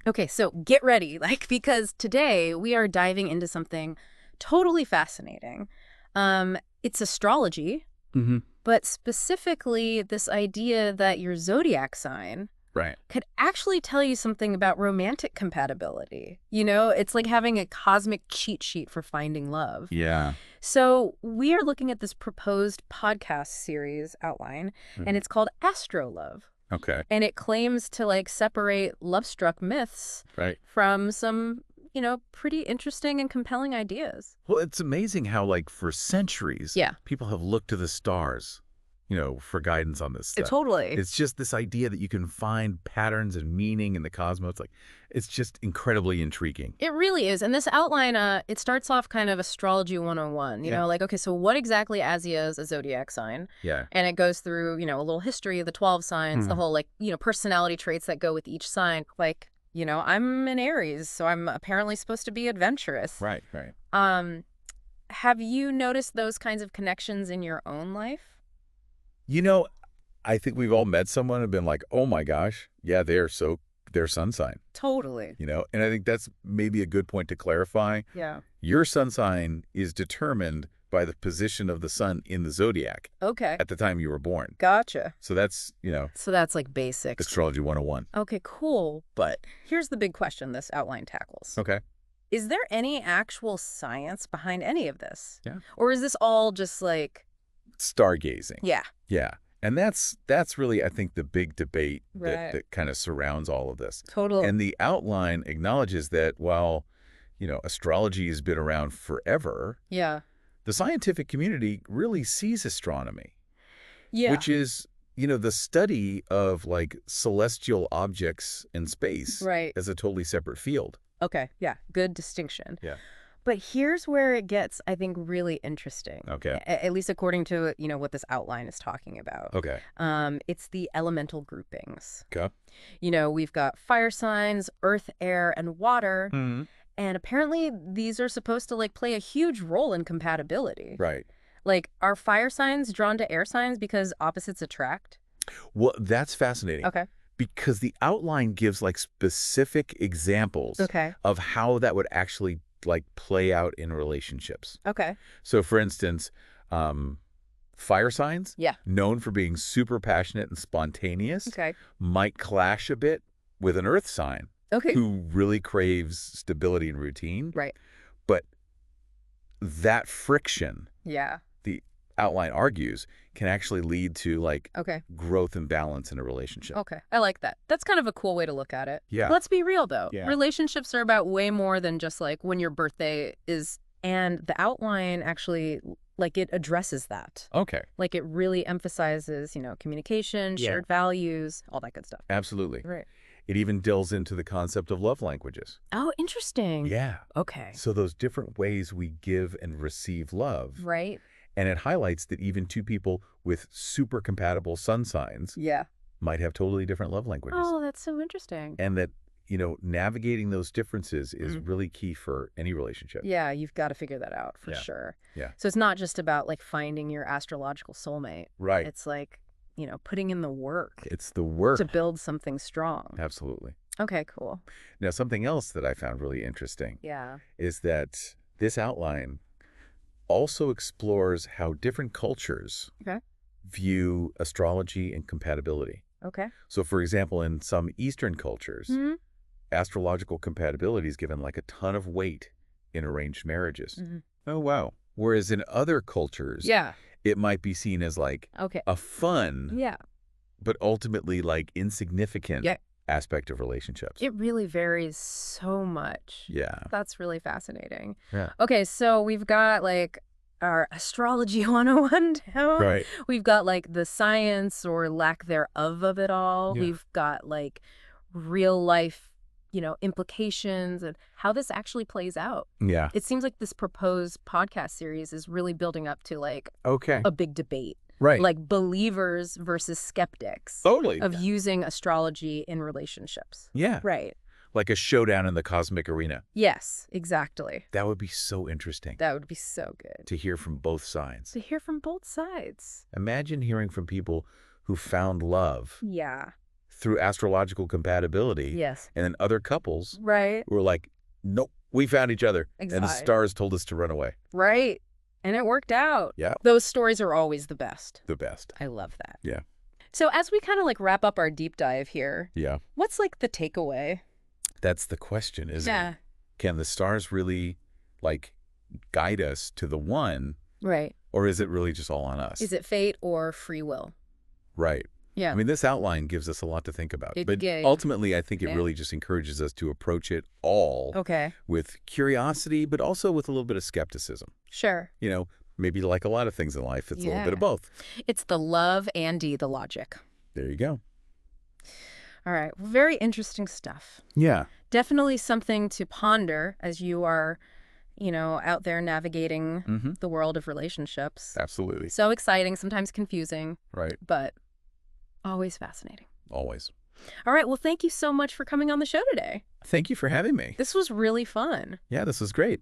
Okay, so get ready, because today we are diving into something totally fascinating. It's astrology, Mm-hmm. but specifically this idea that your zodiac sign Right. could actually tell you something about romantic compatibility. It's like having a cosmic cheat sheet for finding love. Yeah. So we are looking at this proposed podcast series outline, and it's called Astro Love. Okay. And it claims to separate love-struck myths Right. from some, pretty interesting and compelling ideas. Well, it's amazing how, for centuries, Yeah. people have looked to the stars, for guidance on this stuff. Totally. It's just this idea that you can find patterns and meaning in the cosmos. It's just incredibly intriguing. It really is. And this outline, it starts off kind of astrology 101, Yeah. okay, so what exactly is a zodiac sign? Yeah. And it goes through, a little history of the 12 signs, the whole, personality traits that go with each sign. I'm an Aries, so I'm apparently supposed to be adventurous. Right, right. Have you noticed those kinds of connections in your own life? I think we've all met someone and been like, oh my gosh, yeah, their sun sign, Totally. and I think that's maybe a good point to clarify. Yeah. Your sun sign is determined by the position of the sun in the zodiac Okay. at the time you were born. Gotcha. So that's, So that's basics. astrology 101. Okay, cool. But here's the big question this outline tackles. Okay. Is there any actual science behind any of this? Yeah. Or is this all just Stargazing. yeah. Yeah. And that's really, I think, the big debate Right. that kind of surrounds all of this. Totally. And the outline acknowledges that while, astrology has been around forever, Yeah. the scientific community really sees astronomy, Yeah. which is, the study of celestial objects in space Right. as a totally separate field. Okay. Yeah. Good distinction. Yeah. But here's where it gets, I think, really interesting. Okay. At least according to, what this outline is talking about. Okay. It's the elemental groupings. Okay. We've got fire signs, earth, air, and water. Mm-hmm. And apparently these are supposed to play a huge role in compatibility. Right. Are fire signs drawn to air signs because opposites attract? Well, that's fascinating. Okay. Because the outline gives specific examples Okay. of how that would actually play out in relationships. Okay. So for instance, fire signs, Yeah. known for being super passionate and spontaneous, Okay. might clash a bit with an earth sign Okay. who really craves stability and routine. Right. But that friction, Yeah. the outline argues, can actually lead to Okay. growth and balance in a relationship. Okay. I like that. That's kind of a cool way to look at it. Yeah. Let's be real, though. Yeah. Relationships are about way more than just when your birthday is. And the outline actually, it addresses that. Okay. It really emphasizes, communication, Yeah. shared values, all that good stuff. Absolutely. Right. It even delves into the concept of love languages. Oh, interesting. Yeah. Okay. So those different ways we give and receive love. Right. And it highlights that even two people with super compatible sun signs Yeah. might have totally different love languages. Oh, that's so interesting. And that, navigating those differences is really key for any relationship. Yeah, you've got to figure that out for Yeah. sure. Yeah. So it's not just about finding your astrological soulmate. Right. It's putting in the work It's the work. to build something strong. Absolutely. Okay, cool. Now, something else that I found really interesting Yeah. is that this outline also explores how different cultures Okay. view astrology and compatibility. Okay. So, for example, in some Eastern cultures, Mhm. astrological compatibility is given a ton of weight in arranged marriages. Mhm. Oh, wow. Whereas in other cultures, Yeah. it might be seen as Okay. a fun, Yeah. but ultimately insignificant Yeah. aspect of relationships. It really varies so much. Yeah. That's really fascinating. Yeah. Okay, so we've got our astrology 101 down. Right. We've got the science or lack thereof of it all. Yeah. We've got real life, implications and how this actually plays out. Yeah. It seems like this proposed podcast series is really building up to Okay. a big debate. Right. Believers versus skeptics Totally. of using astrology in relationships. Yeah. Right. Like a showdown in the cosmic arena. Yes, exactly. That would be so interesting That would be so good. to hear from both sides. To hear from both sides. Imagine hearing from people who found love Yeah. through astrological compatibility. Yes. And then other couples Right. were like, nope, we found each other. Exactly. And the stars told us to run away. Right. And it worked out. Yeah. Those stories are always the best. The best. I love that. Yeah. So as we kind of like wrap up our deep dive here, Yeah. what's like the takeaway? That's the question, isn't Yeah. it? Can the stars really like guide us to the one, Right. or is it really just all on us? Is it fate or free will? Right. Yeah. I mean, this outline gives us a lot to think about. But yeah. ultimately, I think it Yeah. really just encourages us to approach it all Okay. with curiosity, but also with a little bit of skepticism. Sure. You know, maybe like a lot of things in life, it's a little bit of Yeah. both. It's the love and the logic. There you go. All right. Very interesting stuff. Yeah. Definitely something to ponder as you are, out there navigating Mm-hmm. the world of relationships. Absolutely. So exciting, sometimes confusing, Right. but always fascinating. Always. All right. Well, thank you so much for coming on the show today. Thank you for having me. This was really fun. Yeah, this was great.